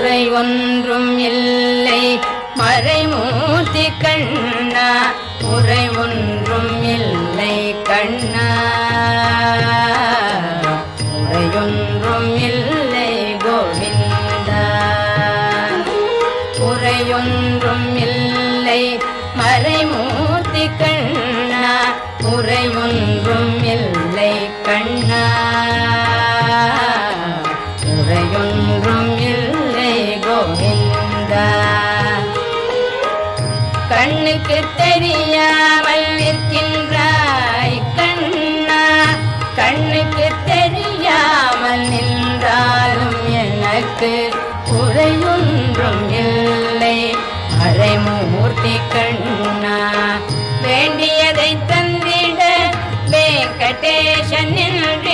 குறை ஒன்றும் இல்லை மறைமூர்த்தி கண்ணா குறை ஒன்றும் இல்லை கண்ணா குறையொன்றும் இல்லை கோவிந்தா குறையொன்றும் இல்லை மறைமூர்த்தி கண்ணா குறை ஒன்றும் இல்லை கண்ணா குறையொன்றும் இல்லை கோவிந்தா கண்ணுக்கு தெரியாமல் நிற்கின்றாய் கண்ணா கண்ணுக்கு தெரியாமல் நின்றாலும் எனக்கு குறையொன்றும் இல்லை மறைமூர்த்தி கண்ணா வேண்டியதை தந்திட வெங்கடேசன் நின்று